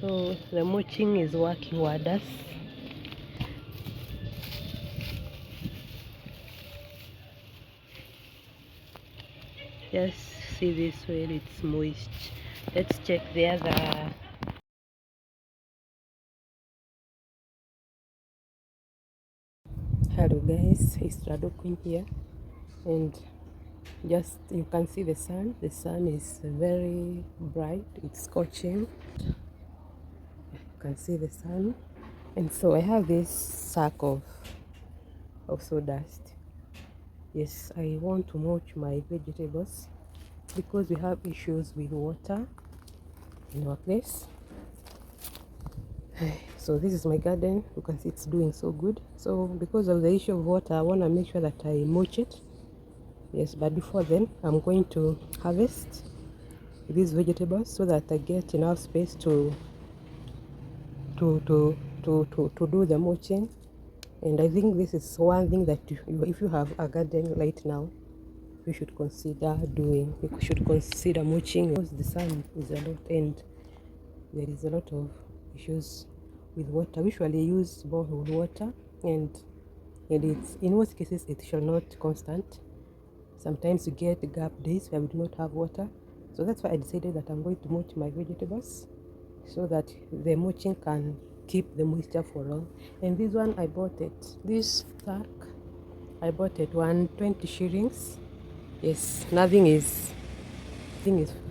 So the mulching is working wonders. Just see this soil, it's moist. Let's check the other. Hello guys, it's Queen here, and just you can see the sun. The sun is very bright, it's scorching. You can see the sun. And so I have this sack of sawdust. Yes, I want to mulch my vegetables because we have issues with water in our place. So this is my garden. You can see it's doing so good. So because of the issue of water, I want to make sure that I mulch it. Yes, but before then, I'm going to harvest these vegetables so that I get enough space to do the mulching. And I think this is one thing that if you have a garden right now, you should consider doing. You should consider mulching because the sun is a lot and there is a lot of issues with water. We usually use borehole water, and it's in most cases it shall not constant. Sometimes you get gap days where we do not have water. So that's why I decided that I'm going to mulch my vegetables so that the mulching can keep the moisture for long. And this one I bought it. This sack I bought it 120 shillings. Yes, nothing is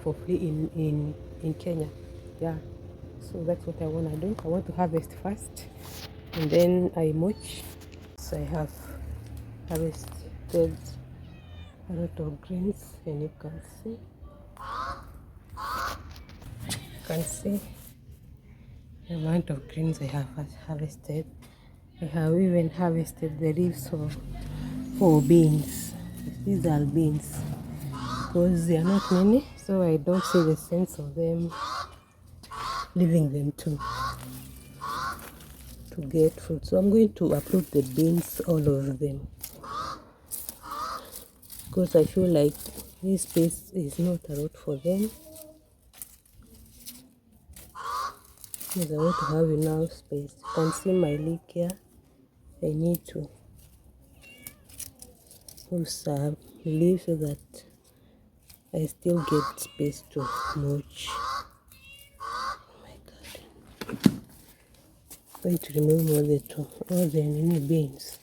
for free in Kenya. Yeah. So that's what I want to do. I want to harvest first and then I mulch. So I have harvested a lot of greens, and you can see the amount of greens I have harvested. I have even harvested the leaves for beans. These are beans because they are not many, so I don't see the sense of them leaving them to get fruit. So I'm going to uproot the beans, all of them, because I feel like this space is not a lot for them. Because I want to have enough space. You can see my leek here. I need to put some leaves so that I still get space to mulch my garden. I'm going to remove all the mini beans.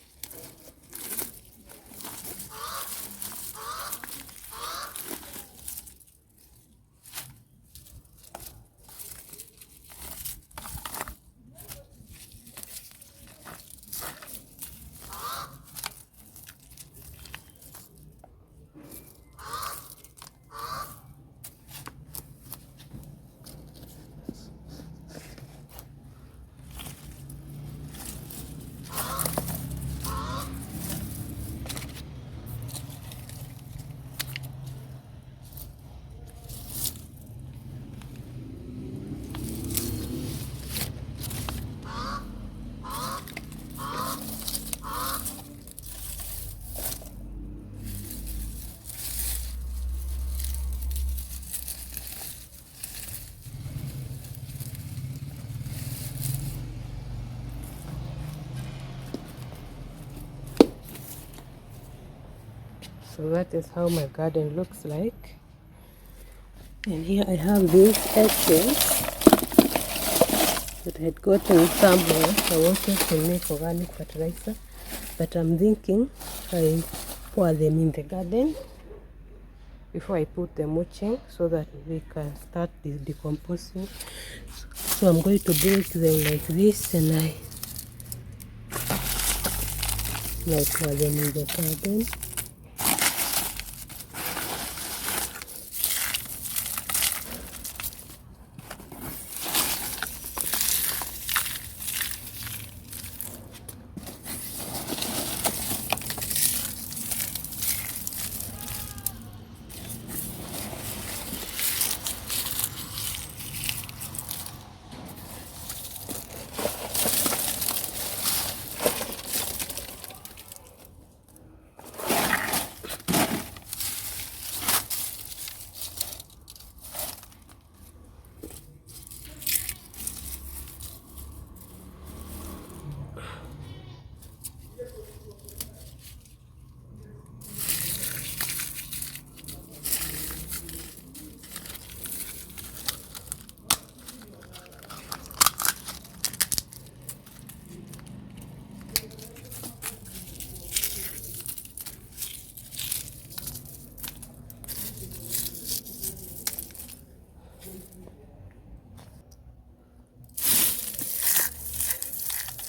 So that is how my garden looks like. And here I have these eggshells that I had gotten somewhere. I wanted to make organic fertilizer, but I'm thinking I pour them in the garden before I put the mulching so that they can start decomposing. So I'm going to break them like this, and I pour them in the garden.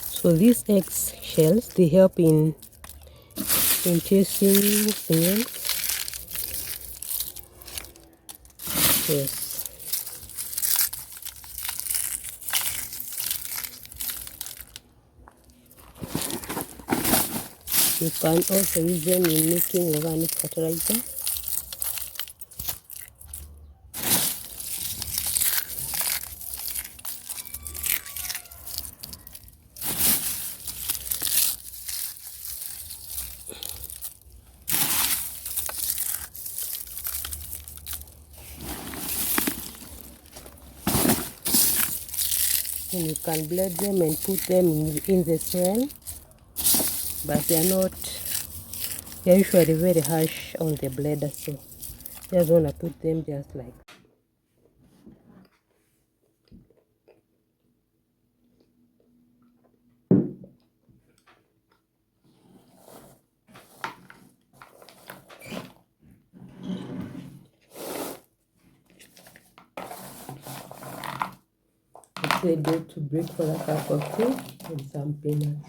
So these eggshells, they help in chasing snails. Yes. You can also use them in making organic fertilizer. And you can blend them and put them in the soil, but they're usually very harsh on the blender, so just want to put them just like. It's a day to break for a cup of tea and some peanuts.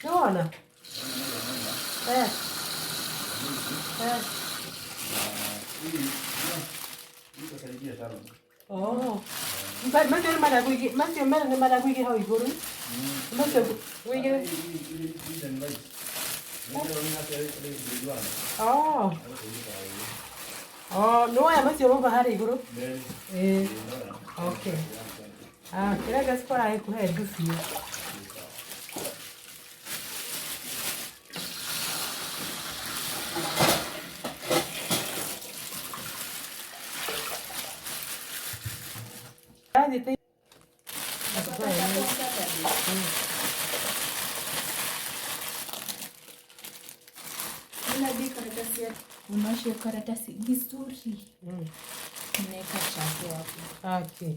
Naona oh, masio mara kuigi hau iguru masio kuigi oh oh no ya masio roba hari iguru okay kila gaspora ai kuhe dufi Unawasha karatasi vizuri. Unaweka chafu hapo. Okay.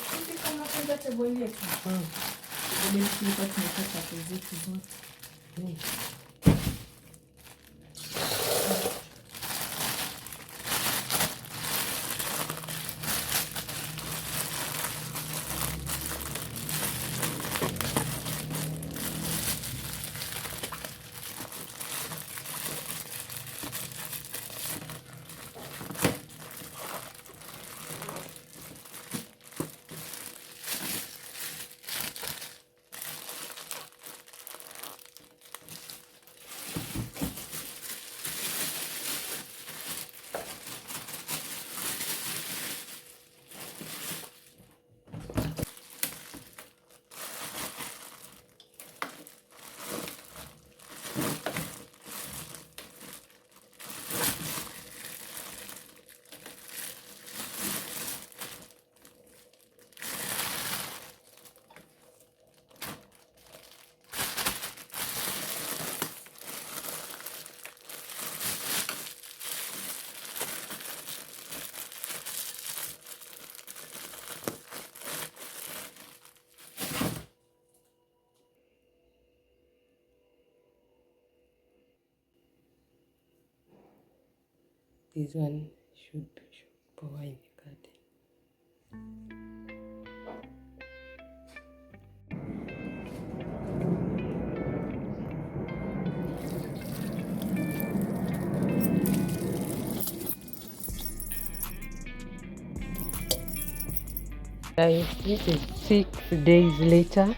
Sisi kama kwanza table yetu. Ndio tulikuwa tunaweka chafu zetu zote. This one should power in the garden. Guys, this is 6 days later.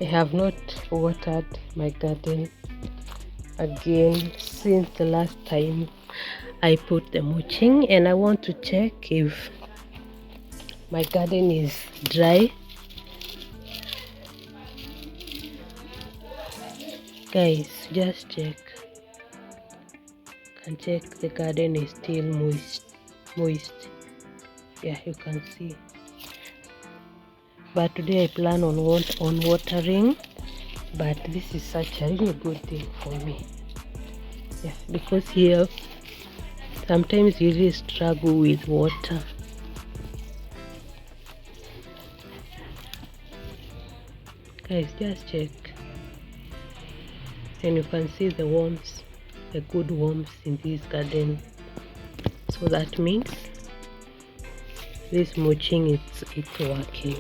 I have not watered my garden again since the last time I put the mulching, and I want to check if my garden is dry. Guys, just check. Can check the garden is still moist. Yeah, you can see. But today I plan on watering, but this is such a really good thing for me. Yeah, because here sometimes you really struggle with water. Guys, just check, and you can see the worms, the good worms in this garden. So that means this mulching it's working.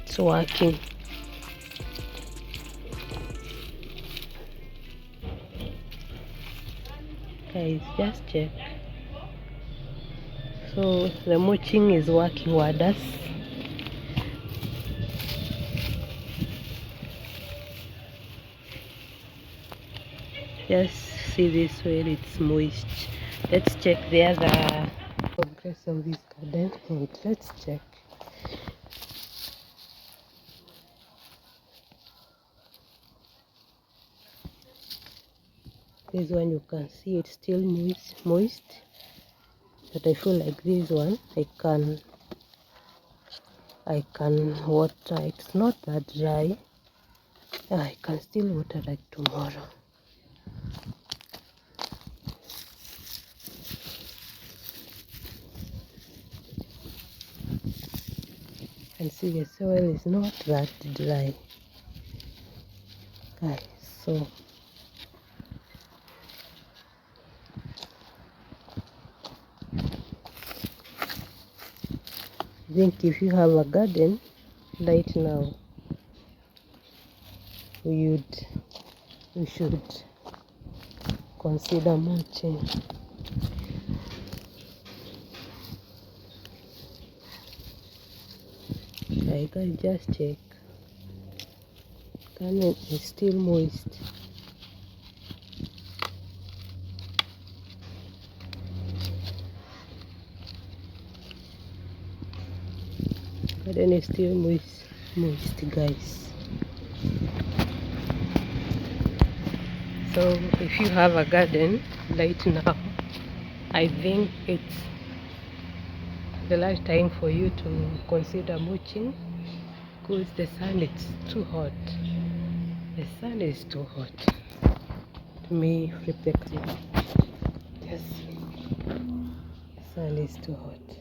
It's working. Guys, just check. So the mulching is working wonders. Just see this soil, it's moist. Let's check the other progress of this garden, and let's check. This one you can see it's still moist, but I feel like this one I can water. It's not that dry. I can still water like tomorrow. And see the soil is not that dry, guys. So I think if you have a garden right now, you should consider mulching. I can just check. Garden is still moist. Garden is still moist, guys. So if you have a garden right now, I think it's the last time for you to consider mulching, because the sun is too hot. The sun is too hot. Let me flip the camera. Yes, the sun is too hot.